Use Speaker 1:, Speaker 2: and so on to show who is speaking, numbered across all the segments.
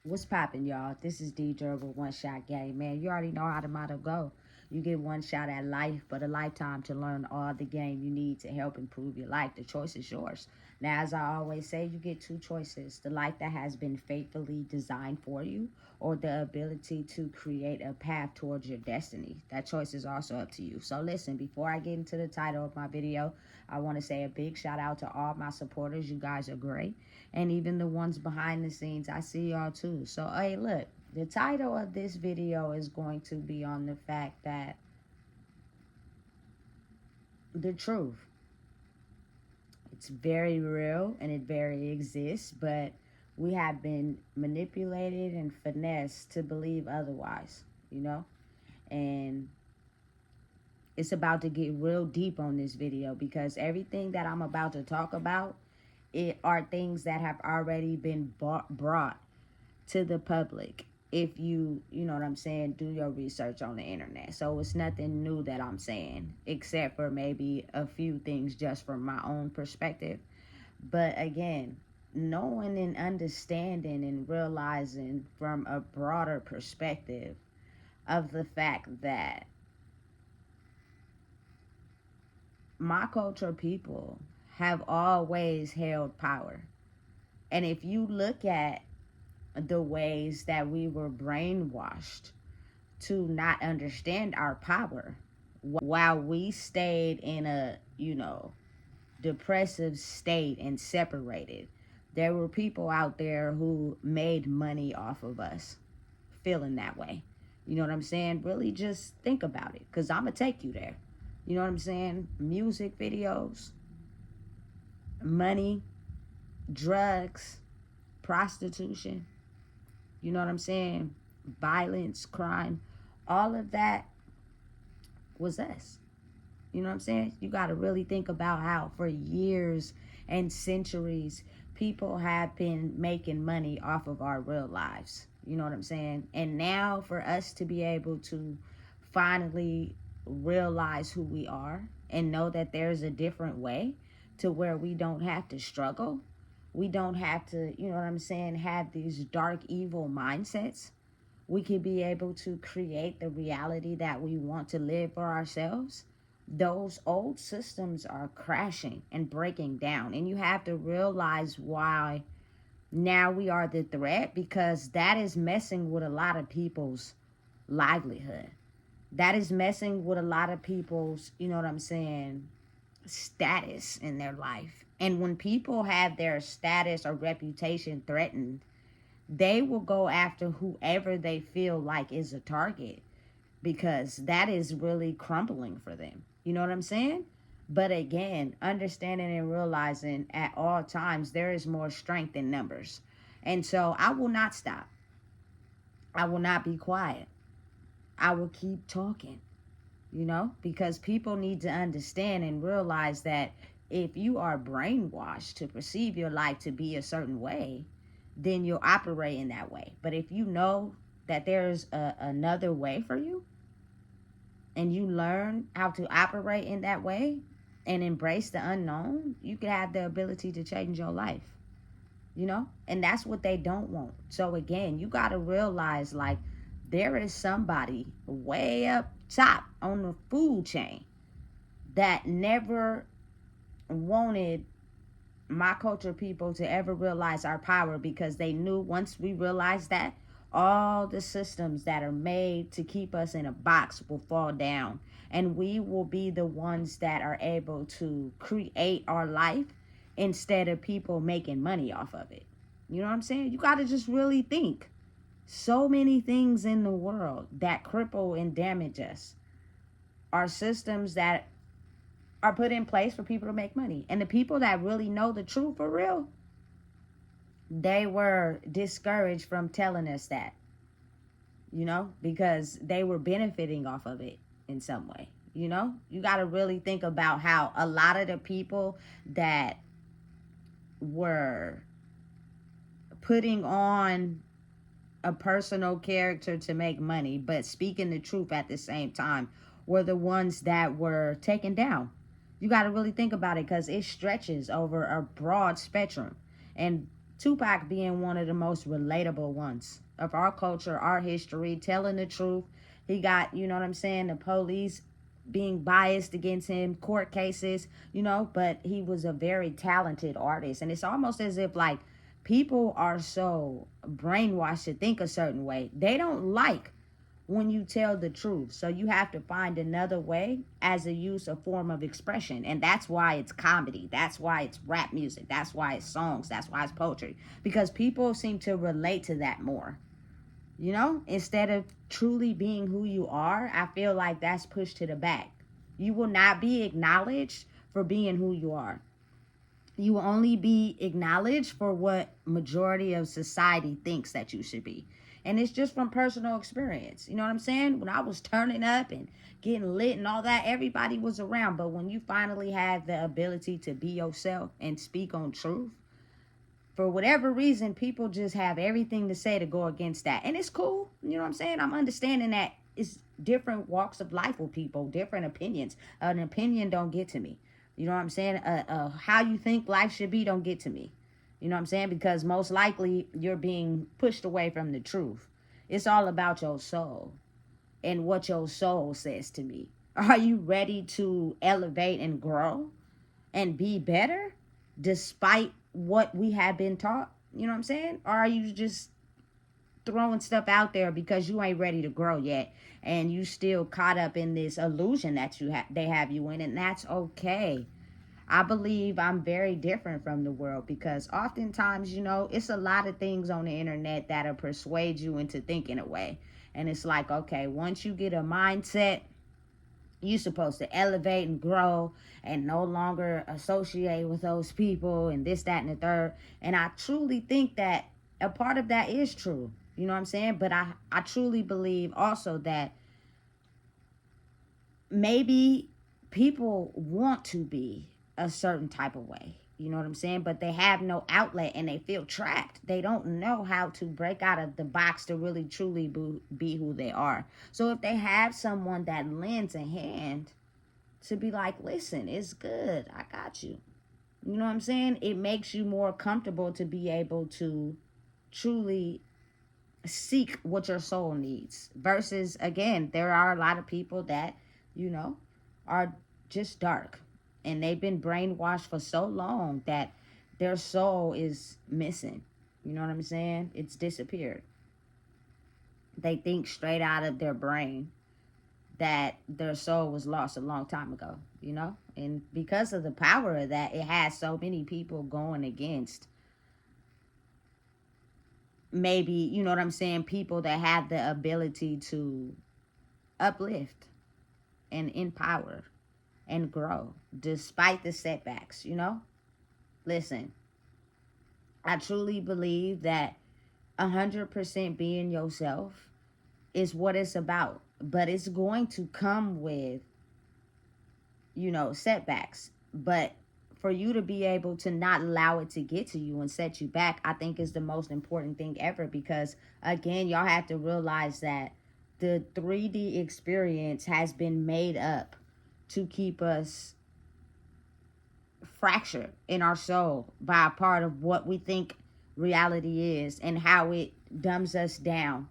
Speaker 1: What's poppin', y'all? This is D Durable One Shot Game. Man, you already know how the motto go. You get one shot at life, but a lifetime to learn all the game you need to help improve your life. The choice is yours. Now, as I always say, you get two choices: the life that has been faithfully designed for you, or the ability to create a path towards your destiny. That choice is also up to you. So listen, before I get into the title of my video, I want to say a big shout out to all my supporters. You guys are great. And even the ones behind the scenes, I see y'all too. So, hey, look, the title of this video is going to be on the fact that the truth, it's very real and it very exists, but we have been manipulated and finessed to believe otherwise, you know? And it's about to get real deep on this video because everything that I'm about to talk about, it are things that have already been brought to the public. If you know what I'm saying, do your research on the internet. So it's nothing new that I'm saying, except for maybe a few things just from my own perspective. But again, knowing and understanding and realizing from a broader perspective of the fact that my culture people have always held power. And if you look at the ways that we were brainwashed to not understand our power while we stayed in a, depressive state and separated, there were people out there who made money off of us feeling that way. You know what I'm saying? Really just think about it, because I'm going to take you there. You know what I'm saying? Music videos, money, drugs, prostitution, you know what I'm saying? Violence, crime, all of that was us. You know what I'm saying? You got to really think about how for years and centuries, people have been making money off of our real lives. You know what I'm saying? And now for us to be able to finally realize who we are and know that there's a different way to where we don't have to struggle. We don't have to, you know what I'm saying, have these dark, evil mindsets. We could be able to create the reality that we want to live for ourselves. Those old systems are crashing and breaking down. And you have to realize why now we are the threat, because that is messing with a lot of people's livelihood. That is messing with a lot of people's, you know what I'm saying, status in their life. And when people have their status or reputation threatened, they will go after whoever they feel like is a target, because that is really crumbling for them. You know what I'm saying? But again, understanding and realizing at all times there is more strength in numbers. And so I will not stop. I will not be quiet. I will keep talking, because people need to understand and realize that if you are brainwashed to perceive your life to be a certain way, then you'll operate in that way. But if you know that there's another way for you, and you learn how to operate in that way and embrace the unknown, you can have the ability to change your life, and that's what they don't want. So again, you got to realize, like, there is somebody way up top on the food chain that never wanted my culture people to ever realize our power, because they knew once we realized that, all the systems that are made to keep us in a box will fall down, and we will be the ones that are able to create our life instead of people making money off of it. You know what I'm saying? You got to just really think. So many things in the world that cripple and damage us are systems that are put in place for people to make money. And the people that really know the truth for real, they were discouraged from telling us that, because they were benefiting off of it in some way. You got to really think about how a lot of the people that were putting on a personal character to make money, but speaking the truth at the same time, were the ones that were taken down. You got to really think about it, because it stretches over a broad spectrum. And Tupac being one of the most relatable ones of our culture, our history, telling the truth. He got, you know what I'm saying, the police being biased against him, court cases, but he was a very talented artist. And it's almost as if, like, people are so brainwashed to think a certain way. They don't like when you tell the truth. So you have to find another way as a form of expression. And that's why it's comedy. That's why it's rap music. That's why it's songs. That's why it's poetry. Because people seem to relate to that more. Instead of truly being who you are, I feel like that's pushed to the back. You will not be acknowledged for being who you are. You will only be acknowledged for what majority of society thinks that you should be. And it's just from personal experience. You know what I'm saying? When I was turning up and getting lit and all that, everybody was around. But when you finally have the ability to be yourself and speak on truth, for whatever reason, people just have everything to say to go against that. And it's cool. You know what I'm saying? I'm understanding that it's different walks of life with people, different opinions. An opinion don't get to me. You know what I'm saying? How you think life should be don't get to me. You know what I'm saying? Because most likely you're being pushed away from the truth. It's all about your soul and what your soul says to me. Are you ready to elevate and grow and be better despite what we have been taught? You know what I'm saying? Or are you just throwing stuff out there because you ain't ready to grow yet and you still caught up in this illusion that they have you in? And that's okay. I believe I'm very different from the world because oftentimes, it's a lot of things on the internet that'll persuade you into thinking a way. And it's like, okay, once you get a mindset, you're supposed to elevate and grow and no longer associate with those people and this, that, and the third. And I truly think that a part of that is true. You know what I'm saying? But I truly believe also that maybe people want to be a certain type of way. You know what I'm saying? But they have no outlet and they feel trapped. They don't know how to break out of the box to really truly be who they are. So if they have someone that lends a hand to be like, listen, it's good. I got you. You know what I'm saying? It makes you more comfortable to be able to truly seek what your soul needs. Versus, again, there are a lot of people that, are just dark. And they've been brainwashed for so long that their soul is missing. You know what I'm saying? It's disappeared. They think straight out of their brain that their soul was lost a long time ago, And because of the power of that, it has so many people going against maybe, you know what I'm saying, people that have the ability to uplift and empower and grow despite the setbacks. Listen, I truly believe that 100% being yourself is what it's about, but it's going to come with setbacks. But for you to be able to not allow it to get to you and set you back, I think is the most important thing ever. Because again, y'all have to realize that the 3D experience has been made up to keep us fractured in our soul by a part of what we think reality is and how it dumbs us down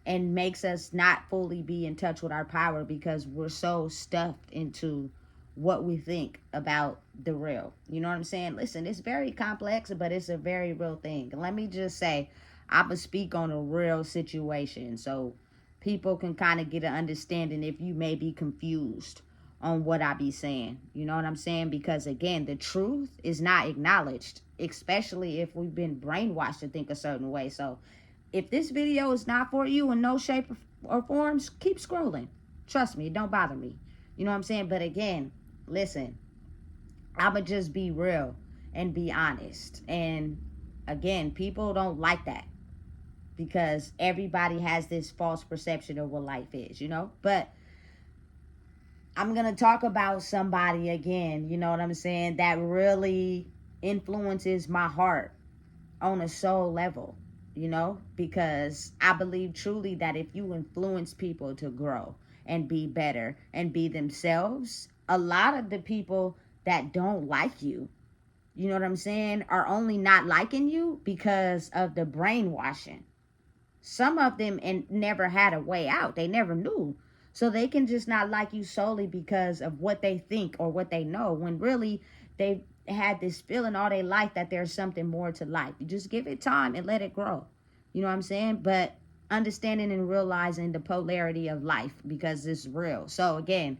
Speaker 1: and makes us not fully be in touch with our power because we're so stuffed into what we think about the real. You know what I'm saying? Listen, it's very complex, but it's a very real thing. Let me just say, I'm going to speak on a real situation so people can kind of get an understanding if you may be confused on what I be saying. You know what I'm saying? Because again, the truth is not acknowledged, especially if we've been brainwashed to think a certain way. So if this video is not for you in no shape or forms, keep scrolling. Trust me, it don't bother me. You know what I'm saying? But again, listen, I'ma just be real and be honest. And again, people don't like that because everybody has this false perception of what life is, But I'm going to talk about somebody again, you know what I'm saying, that really influences my heart on a soul level, because I believe truly that if you influence people to grow and be better and be themselves, a lot of the people that don't like you, you know what I'm saying, are only not liking you because of the brainwashing. Some of them and never had a way out. They never knew. So they can just not like you solely because of what they think or what they know, when really they've had this feeling all their life that there's something more to life. You just give it time and let it grow. You know what I'm saying? But understanding and realizing the polarity of life, because it's real. So again,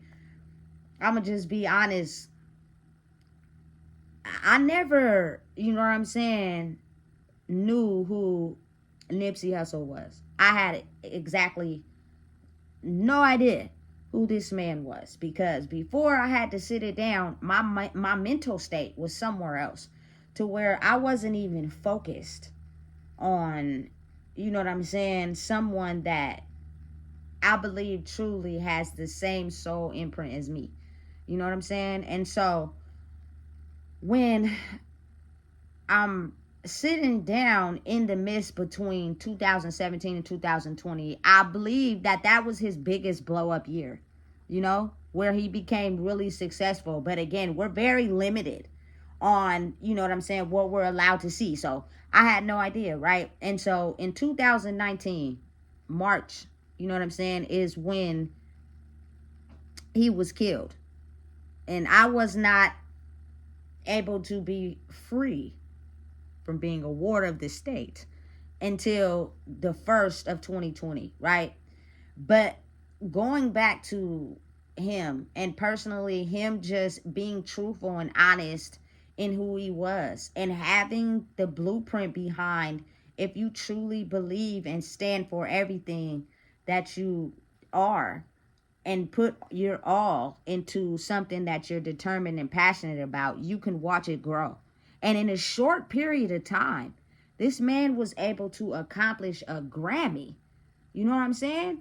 Speaker 1: I'm going to just be honest. I never, you know what I'm saying, knew who Nipsey Hussle was. I had exactly no idea who this man was, because before I had to sit it down, my mental state was somewhere else, to where I wasn't even focused on, you know what I'm saying, someone that I believe truly has the same soul imprint as me. You know what I'm saying? And so when I'm sitting down in the midst between 2017 and 2020, I believe that that was his biggest blow up year, you know, where he became really successful. But again, we're very limited on, you know what I'm saying, what we're allowed to see. So I had no idea, right? And so in 2019, March, you know what I'm saying, is when he was killed. And I was not able to be free from being a ward of the state until the 1st of 2020, right? But going back to him, and personally him just being truthful and honest in who he was, and having the blueprint behind, if you truly believe and stand for everything that you are, and put your all into something that you're determined and passionate about, you can watch it grow. And in a short period of time, this man was able to accomplish a Grammy. You know what I'm saying?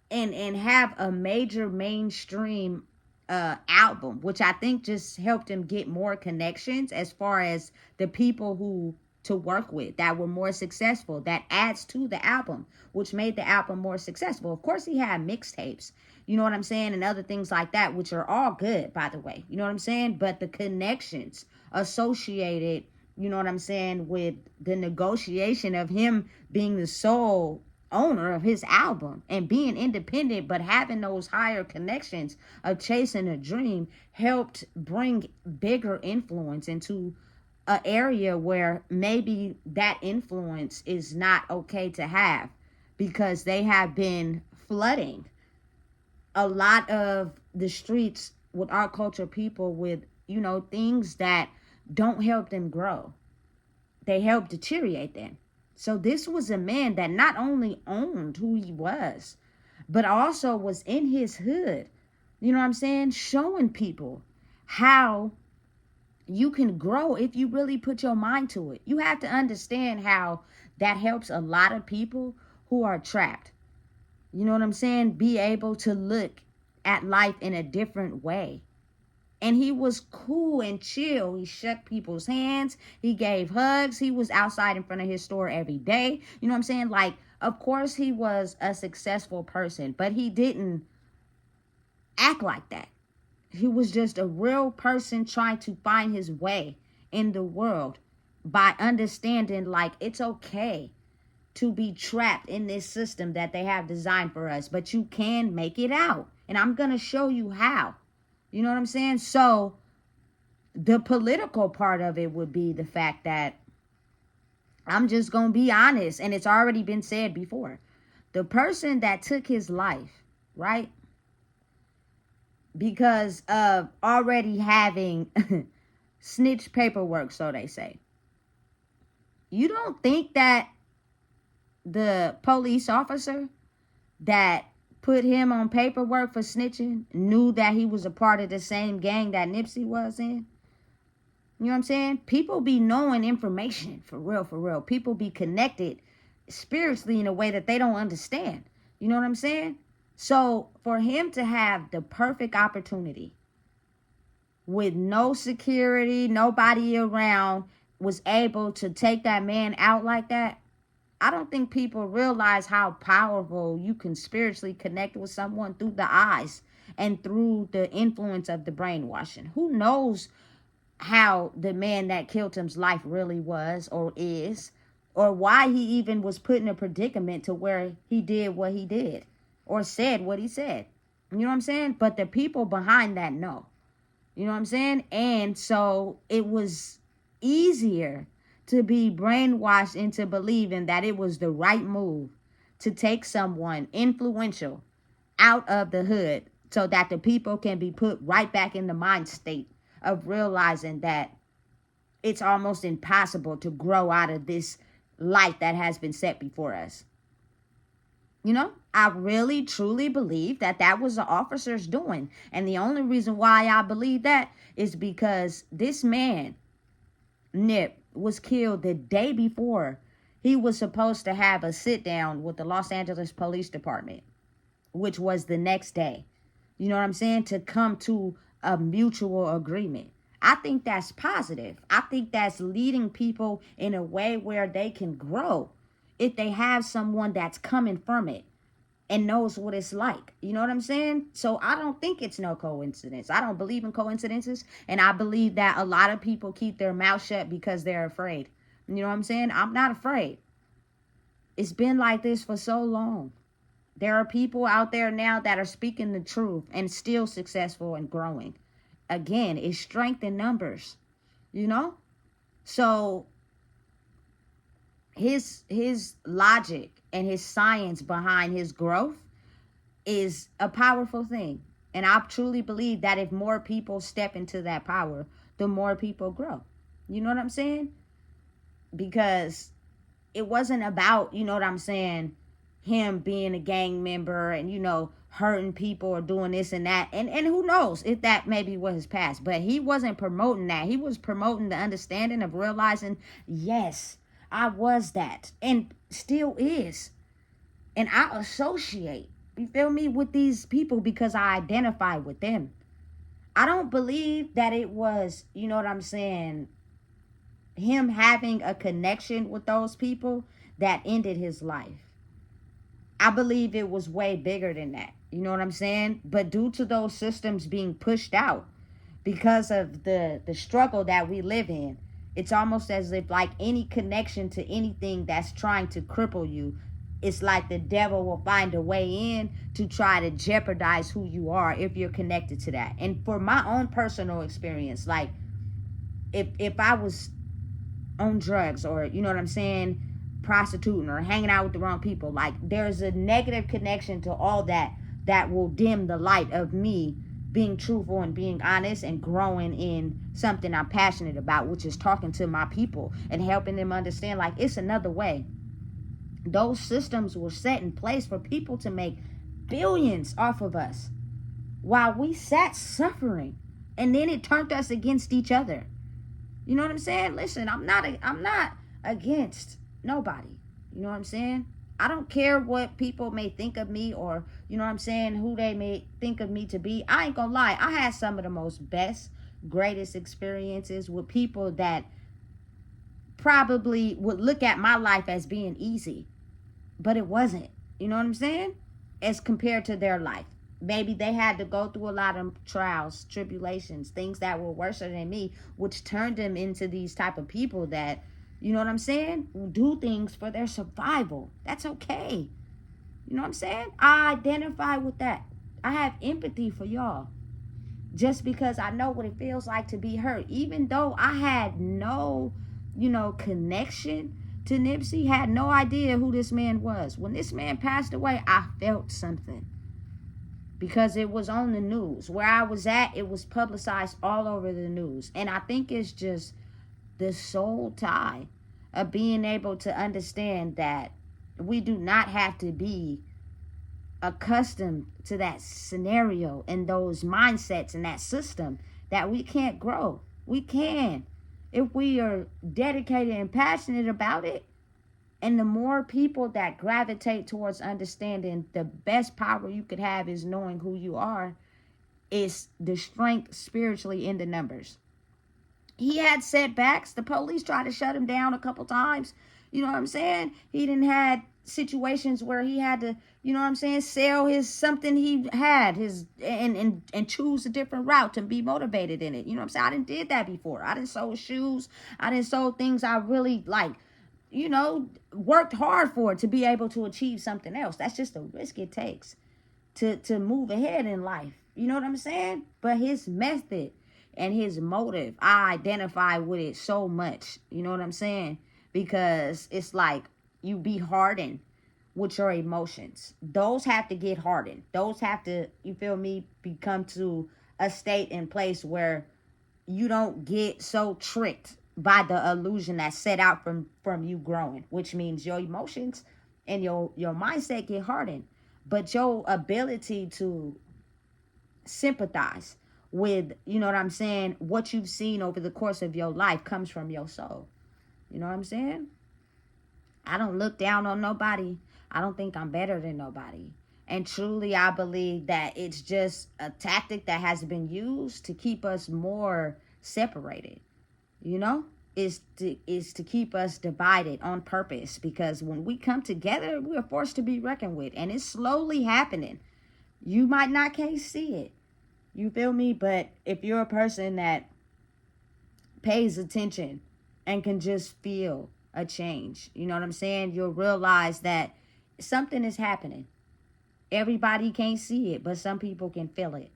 Speaker 1: And have a major mainstream album, which I think just helped him get more connections as far as the people who to work with that were more successful. That adds to the album, which made the album more successful. Of course, he had mixtapes, you know what I'm saying, and other things like that, which are all good, by the way, you know what I'm saying. But the connections associated, you know what I'm saying, with the negotiation of him being the sole owner of his album and being independent, but having those higher connections of chasing a dream, helped bring bigger influence into an area where maybe that influence is not okay to have, because they have been flooding a lot of the streets with our culture people with, you know, things that don't help them grow. They help deteriorate them. So this was a man that not only owned who he was, but also was in his hood, you know what I'm saying, showing people how you can grow if you really put your mind to it. You have to understand how that helps a lot of people who are trapped. You know what I'm saying? Be able to look at life in a different way. And he was cool and chill. He shook people's hands. He gave hugs. He was outside in front of his store every day. You know what I'm saying? Like, of course he was a successful person, but he didn't act like that. He was just a real person trying to find his way in the world by understanding, like, it's okay to be trapped in this system that they have designed for us, but you can make it out. And I'm going to show you how. You know what I'm saying? So the political part of it would be the fact that, I'm just going to be honest, and it's already been said before, the person that took his life, right, because of already having snitch paperwork, so they say, you don't think that the police officer that put him on paperwork for snitching knew that he was a part of the same gang that Nipsey was in? You know what I'm saying? People be knowing information, for real, for real. People be connected spiritually in a way that they don't understand. You know what I'm saying? So for him to have the perfect opportunity with no security, nobody around, was able to take that man out like that, I don't think people realize how powerful you can spiritually connect with someone through the eyes and through the influence of the brainwashing. Who knows how the man that killed him's life really was or is, or why he even was put in a predicament to where he did what he did or said what he said. You know what I'm saying? But the people behind that know. You know what I'm saying? And so it was easier to be brainwashed into believing that it was the right move to take someone influential out of the hood so that the people can be put right back in the mind state of realizing that it's almost impossible to grow out of this light that has been set before us. You know, I really, truly believe that that was the officers doing. And the only reason why I believe that is because this man, Nip, was killed the day before he was supposed to have a sit down with the Los Angeles Police Department, which was the next day. You know what I'm saying? To come to a mutual agreement. I think that's positive. I think that's leading people in a way where they can grow if they have someone that's coming from it and knows what it's like. You know what I'm saying? So I don't think it's no coincidence. I don't believe in coincidences. And I believe that a lot of people keep their mouth shut because they're afraid. You know what I'm saying? I'm not afraid. It's been like this for so long. There are people out there now that are speaking the truth and still successful and growing. Again, it's strength in numbers, you know? So his logic and his science behind his growth is a powerful thing. And I truly believe that if more people step into that power, the more people grow. You know what I'm saying? Because it wasn't about, you know what I'm saying, him being a gang member and, you know, hurting people or doing this and that. And who knows if that maybe was his past. But he wasn't promoting that. He was promoting the understanding of realizing, yes, I was that and still is. And I associate, you feel me, with these people because I identify with them. I don't believe that it was, you know what I'm saying, him having a connection with those people that ended his life. I believe it was way bigger than that. You know what I'm saying? But due to those systems being pushed out because of the struggle that we live in, it's almost as if like any connection to anything that's trying to cripple you, it's like the devil will find a way in to try to jeopardize who you are if you're connected to that. And for my own personal experience, like if I was on drugs or, you know what I'm saying, prostituting or hanging out with the wrong people, like there's a negative connection to all that that will dim the light of me being truthful and being honest and growing in something I'm passionate about, which is talking to my people and helping them understand like it's another way. Those systems were set in place for people to make billions off of us while we sat suffering, and then it turned us against each other. You know what I'm saying? Listen, I'm not against nobody. You know what I'm saying? I don't care what people may think of me or, you know what I'm saying, who they may think of me to be. I ain't gonna lie. I had some of the most best, greatest experiences with people that probably would look at my life as being easy, but it wasn't. You know what I'm saying? As compared to their life. Maybe they had to go through a lot of trials, tribulations, things that were worse than me, which turned them into these type of people that, you know what I'm saying, do things for their survival. That's okay. You know what I'm saying? I identify with that. I have empathy for y'all. Just because I know what it feels like to be hurt. Even though I had no, you know, connection to Nipsey, had no idea who this man was. When this man passed away, I felt something. Because it was on the news. Where I was at, it was publicized all over the news. And I think it's just the soul tie of being able to understand that we do not have to be accustomed to that scenario and those mindsets and that system, that we can't grow. We can if we are dedicated and passionate about it. And the more people that gravitate towards understanding the best power you could have is knowing who you are, is the strength spiritually in the numbers. He had setbacks. The police tried to shut him down a couple times. You know what I'm saying? He didn't had situations where he had to, you know what I'm saying, sell his something he had, his and choose a different route to be motivated in it. You know what I'm saying? I didn't did that before. I didn't sew shoes. I didn't sew things I really like, you know, worked hard for to be able to achieve something else. That's just the risk it takes to move ahead in life. You know what I'm saying? But his method and his motive, I identify with it so much. You know what I'm saying? Because it's like you be hardened with your emotions. Those have to get hardened. Those have to, you feel me, become to a state and place where you don't get so tricked by the illusion that's set out from you growing, which means your emotions and your mindset get hardened, but your ability to sympathize with, you know what I'm saying, what you've seen over the course of your life comes from your soul. You know what I'm saying? I don't look down on nobody. I don't think I'm better than nobody. And truly, I believe that it's just a tactic that has been used to keep us more separated. You know, is to keep us divided on purpose. Because when we come together, we are forced to be reckoned with, and it's slowly happening. You might not can't see it. You feel me? But if you're a person that pays attention and can just feel a change, you know what I'm saying? You'll realize that something is happening. Everybody can't see it, but some people can feel it.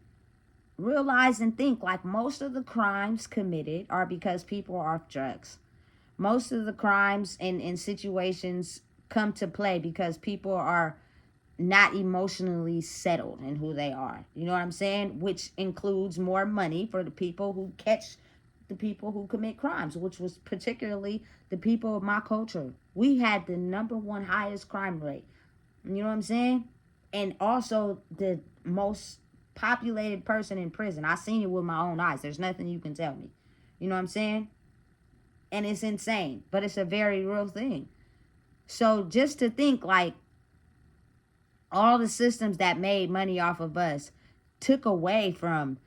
Speaker 1: Realize and think like most of the crimes committed are because people are off drugs. Most of the crimes and situations come to play because people are not emotionally settled in who they are. You know what I'm saying? Which includes more money for the people who catch the people who commit crimes, which was particularly the people of my culture. We had the number one highest crime rate. You know what I'm saying? And also the most populated person in prison. I seen it with my own eyes. There's nothing you can tell me. You know what I'm saying? And it's insane, but it's a very real thing. So just to think like all the systems that made money off of us took away from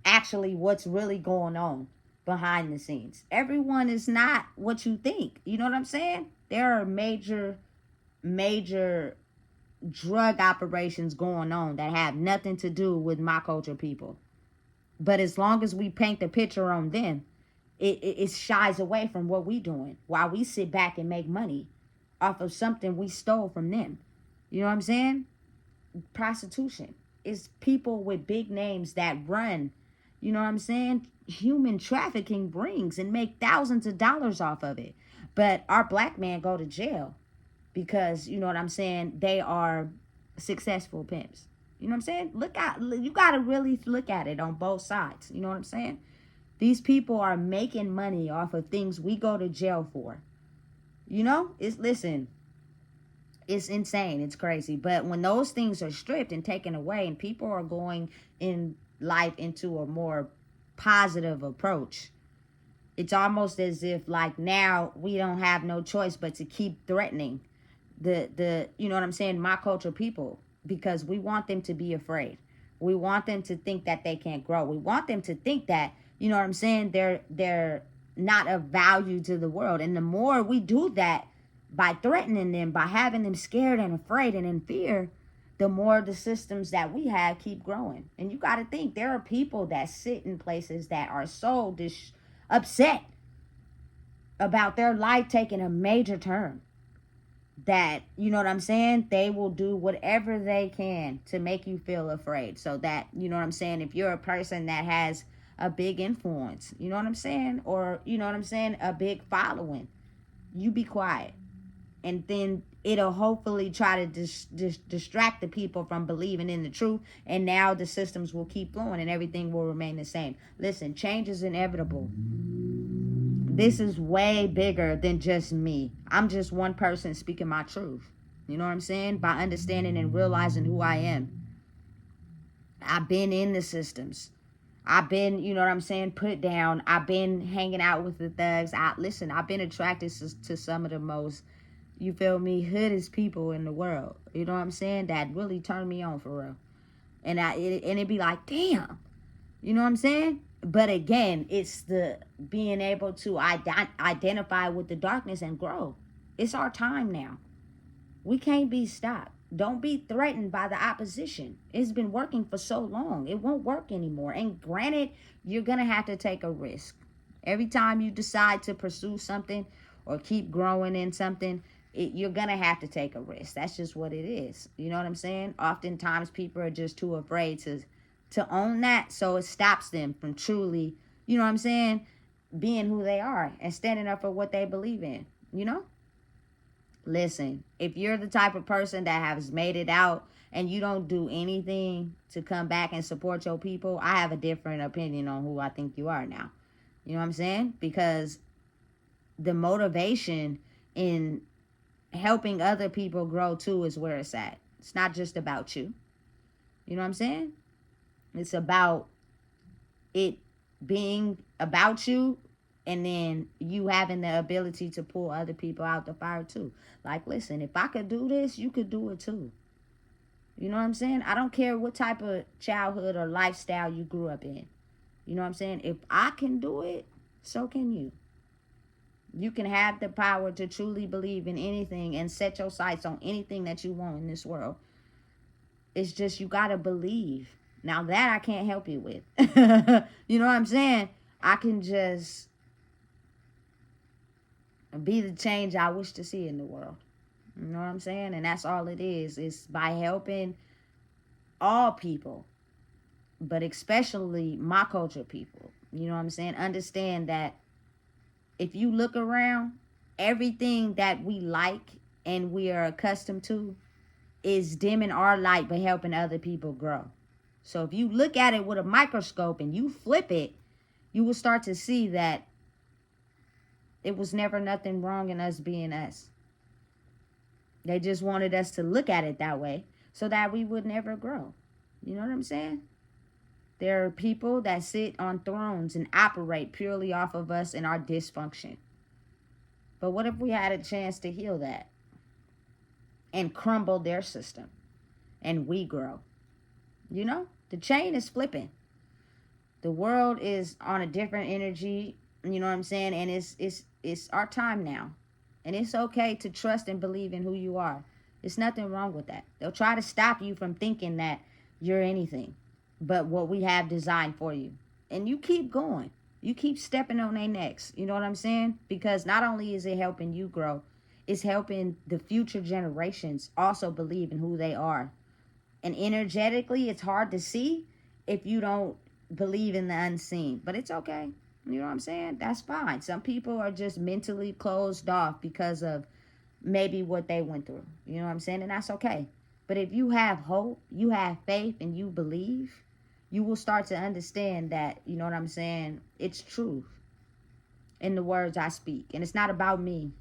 Speaker 1: actually what's really going on behind the scenes. Everyone is not what you think. You know what I'm saying? There are major drug operations going on that have nothing to do with my culture people. But as long as we paint the picture on them, it shies away from what we doing while we sit back and make money off of something we stole from them. You know what I'm saying? Prostitution is people with big names that run, you know what I'm saying, human trafficking rings and make thousands of dollars off of it. But our black men go to jail because, you know what I'm saying, they are successful pimps. You know what I'm saying? Look out, you got to really look at it on both sides. You know what I'm saying? These people are making money off of things we go to jail for. You know, listen, it's insane. It's crazy. But when those things are stripped and taken away and people are going in life into a more positive approach, it's almost as if like now we don't have no choice but to keep threatening the you know what I'm saying, my culture people, because we want them to be afraid. We want them to think that they can't grow. We want them to think that, you know what I'm saying, they're not of value to the world. And the more we do that by threatening them, by having them scared and afraid and in fear, the more the systems that we have keep growing. And you got to think there are people that sit in places that are so upset about their life taking a major turn that, you know what I'm saying, they will do whatever they can to make you feel afraid. So that, you know what I'm saying, if you're a person that has a big influence, you know what I'm saying, or, you know what I'm saying, a big following, you be quiet. And then it'll hopefully try to distract the people from believing in the truth. And now the systems will keep going and everything will remain the same. Listen, change is inevitable. This is way bigger than just me. I'm just one person speaking my truth. You know what I'm saying? By understanding and realizing who I am. I've been in the systems. I've been, you know what I'm saying, put down. I've been hanging out with the thugs. I've been attracted to some of the most, you feel me, hoodest people in the world. You know what I'm saying? That really turned me on for real. And it'd be like, damn. You know what I'm saying? But again, it's the being able to identify with the darkness and grow. It's our time now. We can't be stopped. Don't be threatened by the opposition. It's been working for so long. It won't work anymore. And granted, you're going to have to take a risk. Every time you decide to pursue something or keep growing in something, you're going to have to take a risk. That's just what it is. You know what I'm saying? Oftentimes people are just too afraid to own that. So it stops them from truly, you know what I'm saying, being who they are and standing up for what they believe in, you know? Listen, if you're the type of person that has made it out and you don't do anything to come back and support your people, I have a different opinion on who I think you are now. You know what I'm saying? Because the motivation in helping other people grow too is where it's at. It's not just about you. You know what I'm saying? It's about it being about you, and then you having the ability to pull other people out the fire too. Like, listen, if I could do this, you could do it too. You know what I'm saying? I don't care what type of childhood or lifestyle you grew up in. You know what I'm saying? If I can do it, so can you. You can have the power to truly believe in anything and set your sights on anything that you want in this world. It's just you got to believe. Now that I can't help you with. You know what I'm saying? I can just be the change I wish to see in the world. You know what I'm saying? And that's all it is. It's by helping all people, but especially my culture people. You know what I'm saying? Understand that if you look around, everything that we like and we are accustomed to is dimming our light but helping other people grow. So if you look at it with a microscope and you flip it, you will start to see that it was never nothing wrong in us being us. They just wanted us to look at it that way so that we would never grow. You know what I'm saying? There are people that sit on thrones and operate purely off of us and our dysfunction. But what if we had a chance to heal that and crumble their system and we grow? You know, the chain is flipping. The world is on a different energy, you know what I'm saying? And it's our time now. And it's okay to trust and believe in who you are. There's nothing wrong with that. They'll try to stop you from thinking that you're anything but what we have designed for you. And you keep going. You keep stepping on their necks. You know what I'm saying? Because not only is it helping you grow, it's helping the future generations also believe in who they are. And energetically, it's hard to see if you don't believe in the unseen. But it's okay. You know what I'm saying? That's fine. Some people are just mentally closed off because of maybe what they went through. You know what I'm saying? And that's okay. But if you have hope, you have faith, and you believe, you will start to understand that, you know what I'm saying, it's truth in the words I speak. And it's not about me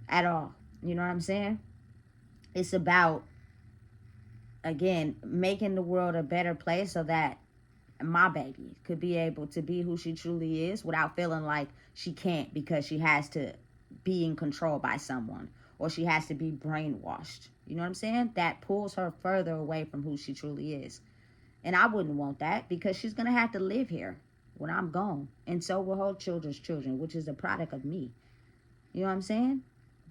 Speaker 1: at all. You know what I'm saying? It's about, again, making the world a better place so that my baby could be able to be who she truly is without feeling like she can't because she has to be in control by someone or she has to be brainwashed. You know what I'm saying? That pulls her further away from who she truly is. And I wouldn't want that because she's going to have to live here when I'm gone. And so will her children's children, which is a product of me. You know what I'm saying?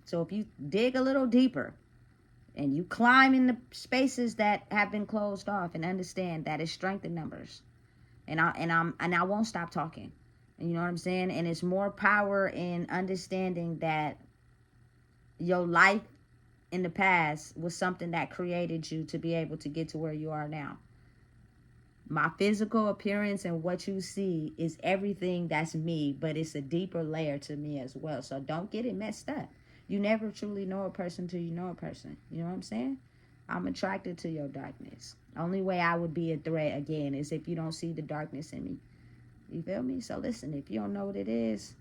Speaker 1: So if you dig a little deeper and you climb in the spaces that have been closed off and understand that it's strength in numbers. And I won't stop talking. And you know what I'm saying? And it's more power in understanding that your life in the past was something that created you to be able to get to where you are now. My physical appearance and what you see is everything that's me, but it's a deeper layer to me as well. So don't get it messed up. You never truly know a person till you know a person. You know what I'm saying? I'm attracted to your darkness. Only way I would be a threat, again, is if you don't see the darkness in me. You feel me? So listen, if you don't know what it is,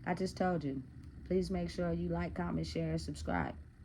Speaker 1: I just told you. Please make sure you like, comment, share, and subscribe.